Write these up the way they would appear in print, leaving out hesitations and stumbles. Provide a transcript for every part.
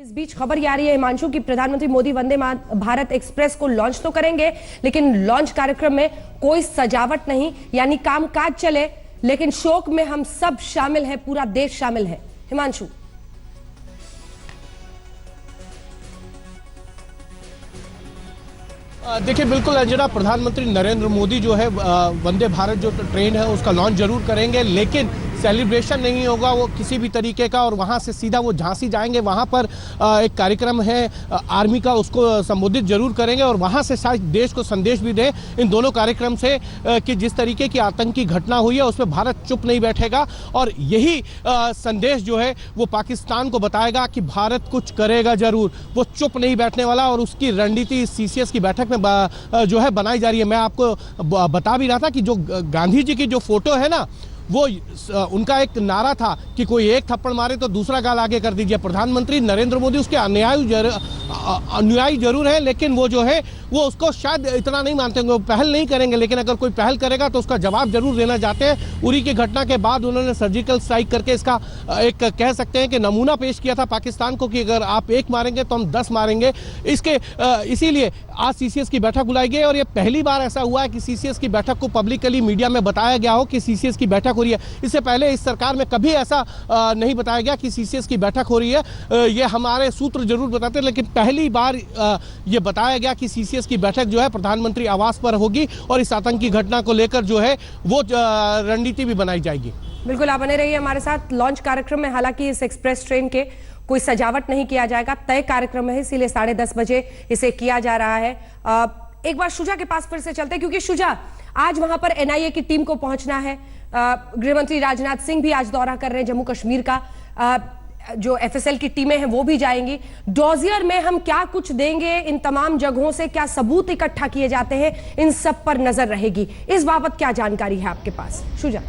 इस बीच खबर ये आ रही है हिमांशु की प्रधानमंत्री मोदी वंदे भारत एक्सप्रेस को लॉन्च तो करेंगे, लेकिन लॉन्च कार्यक्रम में कोई सजावट नहीं, यानी कामकाज चले, लेकिन शोक में हम सब शामिल हैं, पूरा देश शामिल है। हिमांशु, देखिए बिल्कुल अंजना, प्रधानमंत्री नरेंद्र मोदी जो है वंदे भारत जो ट्रेन है उसका लॉन्च जरूर करेंगे, लेकिन सेलिब्रेशन नहीं होगा वो किसी भी तरीके का, और वहां से सीधा वो झांसी जाएंगे। वहां पर एक कार्यक्रम है आर्मी का, उसको संबोधित जरूर करेंगे और वहां से शायद देश को संदेश भी दें इन दोनों कार्यक्रम से कि जिस तरीके की आतंकी घटना हुई है उसमें भारत चुप नहीं बैठेगा, और यही संदेश जो है वो पाकिस्तान को बताएगा कि भारत कुछ करेगा जरूर, वो चुप नहीं बैठने वाला। और उसकी रणनीति सीसीएस की बैठक में जो है बनाई जा रही है। मैं आपको बता भी रहा था कि जो गांधी जी की जो फोटो है ना, वो उनका एक नारा था कि कोई एक थप्पड़ मारे तो दूसरा गाल आगे कर दीजिए। प्रधानमंत्री नरेंद्र मोदी उसके अनुयायी जरूर है, लेकिन वो जो है वो उसको शायद इतना नहीं मानते होंगे, वो पहल नहीं करेंगे, लेकिन अगर कोई पहल करेगा तो उसका जवाब जरूर देना चाहते हैं। उरी की घटना के बाद उन्होंने सर्जिकल स्ट्राइक करके इसका एक कह सकते हैं कि नमूना पेश किया था पाकिस्तान को कि अगर आप एक मारेंगे तो हम 10 मारेंगे। इसीलिए आज सीसीएस की बैठक बुलाई गई, और ये पहली बार ऐसा हुआ है कि सीसीएस की बैठक को पब्लिकली मीडिया में बताया गया हो कि सीसीएस की बैठक हो रही है। इससे पहले इस सरकार में कभी ऐसा नहीं बताया गया कि सीसीएस की बैठक हो रही है। ये हमारे सूत्र जरूर बताते हैं, लेकिन पहली बार ये बताया गया कि सीसीएस की बैठक जो है प्रधानमंत्री आवास पर होगी और इस आतंकी घटना को लेकर जो है वो रणनीति भी बनाई जाएगी। बिल्कुल, आप बने रहिए हमारे साथ। लॉन्च कार्यक्रम में हालांकि इस एक्सप्रेस ट्रेन के कोई सजावट नहीं किया जाएगा, तय कार्यक्रम है, इसीलिए 10:30 बजे इसे किया जा रहा है। एक बार शुजा के पास फिर से चलते हैं, क्योंकि शुजा, आज वहां पर एनआईए की टीम को पहुंचना है। गृहमंत्री राजनाथ सिंह भी आज दौरा कर रहे हैं जम्मू कश्मीर का। जो एफएसएल की टीमें हैं वो भी जाएंगी। डॉजियर में हम क्या कुछ देंगे, इन तमाम जगहों से क्या सबूत इकट्ठा किए जाते हैं, इन सब पर नजर रहेगी। इस बाबत क्या जानकारी है आपके पास, शुजा?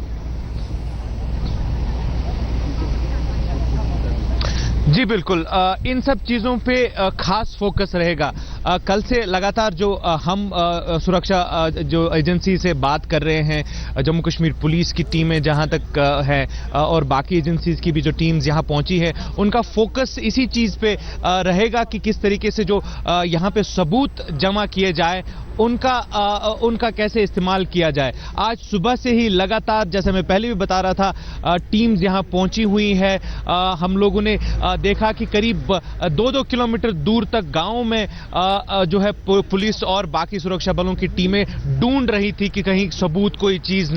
जी बिल्कुल, इन सब चीज़ों पे खास फोकस रहेगा। कल से लगातार जो हम सुरक्षा जो एजेंसी से बात कर रहे हैं, जम्मू कश्मीर पुलिस की टीमें जहां तक है और बाकी एजेंसीज की भी जो टीम्स यहां पहुंची है, उनका फोकस इसी चीज़ पे रहेगा कि किस तरीके से जो यहां पे सबूत जमा किए जाए उनका कैसे इस्तेमाल किया जाए। आज सुबह से ही लगातार, जैसे मैं पहले भी बता रहा था, टीम्स यहां पहुंची हुई है। हम लोगों ने देखा कि करीब 2-2 किलोमीटर दूर तक गांव में जो है पुलिस और बाकी सुरक्षा बलों की टीमें ढूंढ रही थी कि कहीं सबूत कोई चीज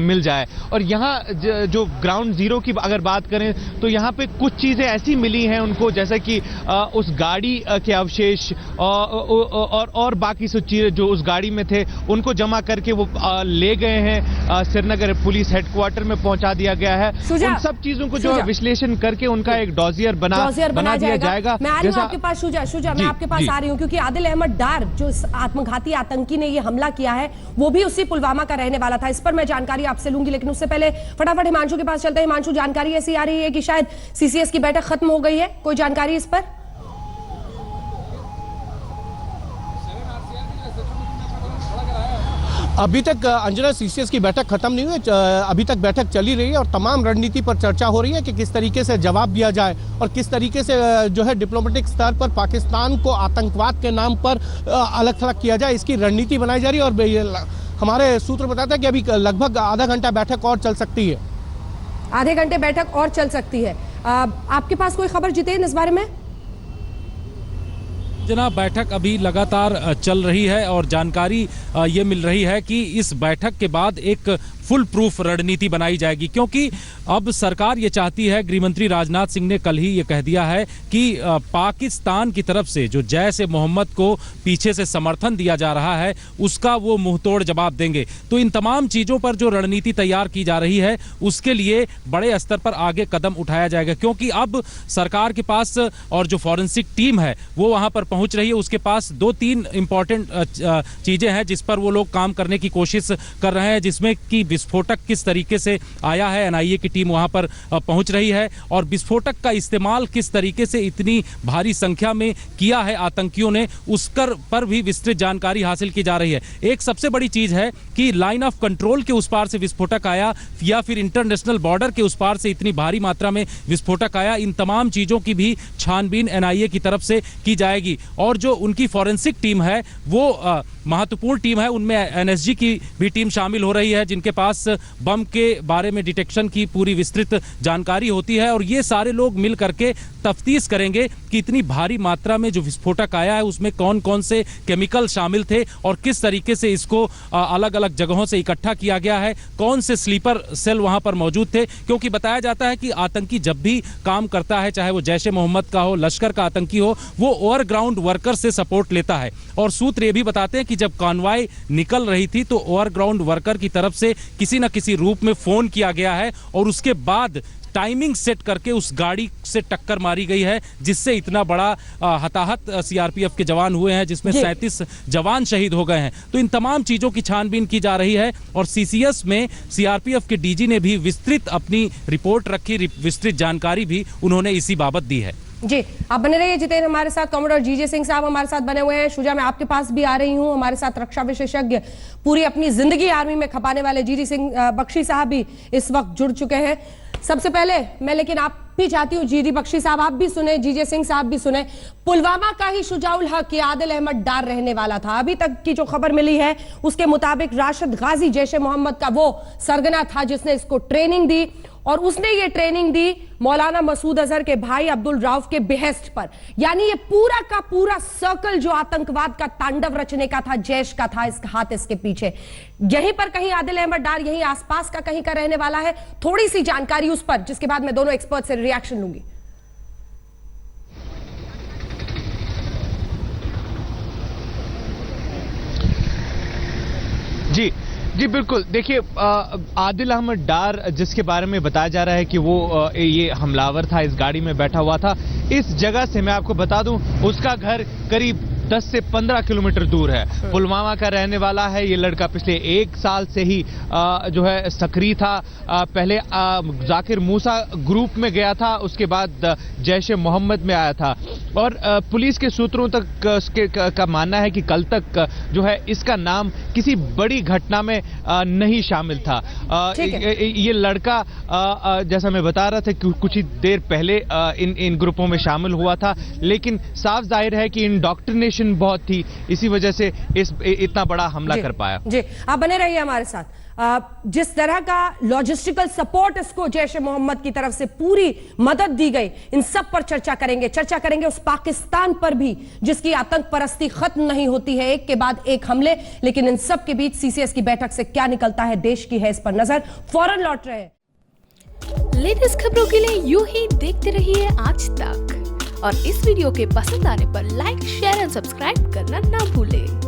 मिल जाए। और यहां जो ग्राउंड जीरो की अगर बात करें तो यहां पे कुछ चीजें ऐसी मिली हैं उनको, जैसे कि उस गाड़ी के अवशेष और बाकी सब चीजें जो उस गाड़ी में थे उनको जमा करके वो ले गए हैं। श्रीनगर पुलिस हेडक्वार्टर में पहुंचा दिया गया है। उन सब चीजों को जो विश्लेषण करके उनका एक डॉजियर बना दिया जाएगा। मैं आ रही हूं आपके पास शुजा, मैं आपके पास आ रही हूं, क्योंकि आदिल अहमद डार जो आत्मघाती आतंकी ने ये हमला किया है वो भी उसी पुलवामा का रहने वाला था। इस पर मैं जानकारी आपसे लूंगी, लेकिन उससे पहले फटाफट हिमांशु के पास चलते हैं। हिमांशु, जानकारी ऐसी आ रही है कि शायद सीसीएस की बैठक खत्म हो गई है, कोई जानकारी इस पर? अभी तक अंजना सीसीएस की बैठक खत्म नहीं हुई, अभी तक बैठक चली रही है और तमाम रणनीति पर चर्चा हो रही है कि किस तरीके से जवाब दिया जाए और किस तरीके से जो है डिप्लोमेटिक स्तर पर पाकिस्तान को आतंकवाद के नाम पर अलग थलग किया जाए, इसकी रणनीति बनाई जा रही है। और हमारे सूत्र बताते हैं कि अभी लगभग आधा घंटा बैठक और चल सकती है। आधे घंटे बैठक और चल सकती है। आपके पास कोई खबर जितेन इस बारे में? जनाब, बैठक अभी लगातार चल रही है और जानकारी ये मिल रही है कि इस बैठक के बाद एक फुल प्रूफ रणनीति बनाई जाएगी, क्योंकि अब सरकार ये चाहती है, गृहमंत्री राजनाथ सिंह ने कल ही ये कह दिया है कि पाकिस्तान की तरफ से जो जैश ए मोहम्मद को पीछे से समर्थन दिया जा रहा है उसका वो मुंहतोड़ जवाब देंगे। तो इन तमाम चीजों पर जो रणनीति तैयार की जा रही है उसके लिए बड़े स्तर पर आगे कदम उठाया जाएगा, क्योंकि अब सरकार के पास और जो फॉरेंसिक टीम है वो वहां पर पहुंच रही है, उसके पास 2-3 इंपॉर्टेंट चीजें हैं जिस पर वो लोग काम करने की कोशिश कर रहे हैं, जिसमें कि विस्फोटक किस तरीके से आया है, एनआईए की टीम वहां पर पहुंच रही है और विस्फोटक का इस्तेमाल किस तरीके से इतनी भारी संख्या में किया है आतंकियों ने, उस पर भी विस्तृत जानकारी हासिल की जा रही है। एक सबसे बड़ी चीज है कि लाइन ऑफ कंट्रोल के उस पार से विस्फोटक आया या फिर इंटरनेशनल बॉर्डर के उस पार से इतनी भारी मात्रा में विस्फोटक आया, इन तमाम चीजों की भी छानबीन एनआईए की तरफ से की जाएगी। और जो उनकी फॉरेंसिक टीम है वो महत्वपूर्ण टीम है, उनमें एनएसजी की भी टीम शामिल हो रही है, जिनके पास बम के बारे में डिटेक्शन की पूरी विस्तृत जानकारी होती है। और ये सारे लोग मिल करके तफ्तीश करेंगे कि इतनी भारी मात्रा में जो विस्फोटक आया है उसमें कौन कौन से केमिकल शामिल थे और किस तरीके से इसको अलग अलग जगहों से इकट्ठा किया गया है, कौन से स्लीपर सेल वहां पर मौजूद थे। क्योंकि बताया जाता है कि आतंकी जब भी काम करता है, चाहे वो जैश ए मोहम्मद का हो, लश्कर का आतंकी हो, वो ओवरग्राउंड वर्कर से सपोर्ट लेता है। और सूत्र ये भी बताते हैं कि जब कॉन्वॉय निकल रही थी तो ओवरग्राउंड वर्कर की तरफ से किसी न किसी रूप में फोन किया गया है और उसके बाद टाइमिंग सेट करके उस गाड़ी से टक्कर मारी गई है, जिससे इतना बड़ा हताहत सीआरपीएफ के जवान हुए हैं, जिसमें 37 जवान शहीद हो गए हैं। तो इन तमाम चीजों की छानबीन की जा रही है और सीसीएस में सीआरपीएफ के डीजी ने भी विस्तृत अपनी रिपोर्ट रखी, विस्तृत जानकारी भी उन्होंने इसी बाबत दी है। जी, आप बने रहिए जितेंद्र हमारे साथ। कॉमोडोर जीजे सिंह साहब हमारे साथ बने हुए हैं। शुजा, मैं आपके पास भी आ रही हूं। हमारे साथ रक्षा विशेषज्ञ, पूरी अपनी जिंदगी आर्मी में खपाने वाले जीजी सिंह बख्शी साहब भी इस वक्त जुड़ चुके हैं। सबसे पहले मैं लेकिन आप भी चाहती हूँ, जीडी बख्शी साहब आप भी सुने, जीजे सिंह साहब भी सुने। पुलवामा का ही शुजाउल हक या आदिल अहमद डार रहने वाला था। अभी तक की जो खबर मिली है उसके मुताबिक राशिद गाजी जैश ए मोहम्मद का वो सरगना था जिसने इसको ट्रेनिंग दी और उसने ये ट्रेनिंग दी मौलाना मसूद अजहर के भाई अब्दुल राउफ के बेहेस्ट पर। यानी ये पूरा का पूरा सर्कल जो आतंकवाद का तांडव रचने का था, जैश का था, इसका हाथ इसके पीछे। यहीं पर कहीं आदिल अहमद डार यहीं आसपास का कहीं का रहने वाला है। थोड़ी सी जानकारी उस पर, जिसके बाद मैं दोनों एक्सपर्ट से रिएक्शन लूंगी। जी जी बिल्कुल, देखिए आदिल अहमद डार जिसके बारे में बताया जा रहा है कि वो ये हमलावर था, इस गाड़ी में बैठा हुआ था, इस जगह से मैं आपको बता दूं उसका घर करीब 10 से 15 किलोमीटर दूर है। पुलवामा का रहने वाला है ये लड़का। पिछले 1 साल से ही जो है सक्रिय था। पहले जाकिर मूसा ग्रुप में गया था, उसके बाद जैश ए मोहम्मद में आया था और पुलिस के सूत्रों तक उसके का मानना है कि कल तक जो है इसका नाम किसी बड़ी घटना में नहीं शामिल था। ये लड़का जैसा मैं बता रहा था कि कुछ ही देर पहले इन ग्रुपों में शामिल हुआ था, लेकिन साफ जाहिर है कि इंडॉक्ट्रिनेशन बहुत थी, इसी वजह से इतना बड़ा हमला कर पाया। जी, आप बने रहिए हमारे साथ। जिस तरह का लॉजिस्टिकल सपोर्ट इसको जैश ए मोहम्मद की तरफ से पूरी मदद दी गई, इन सब पर चर्चा करेंगे उस पाकिस्तान पर भी जिसकी आतंक परस्ती खत्म नहीं होती है, एक के बाद एक हमले। लेकिन इन सब के बीच सीसीएस की बैठक से क्या निकलता है, देश की है इस पर नजर। फौरन लौट रहे हैं। लेटेस्ट खबरों के लिए यूं ही देखते रहिए आज तक और इस वीडियो के पसंद आने पर लाइक, शेयर एंड सब्सक्राइब करना ना भूलें।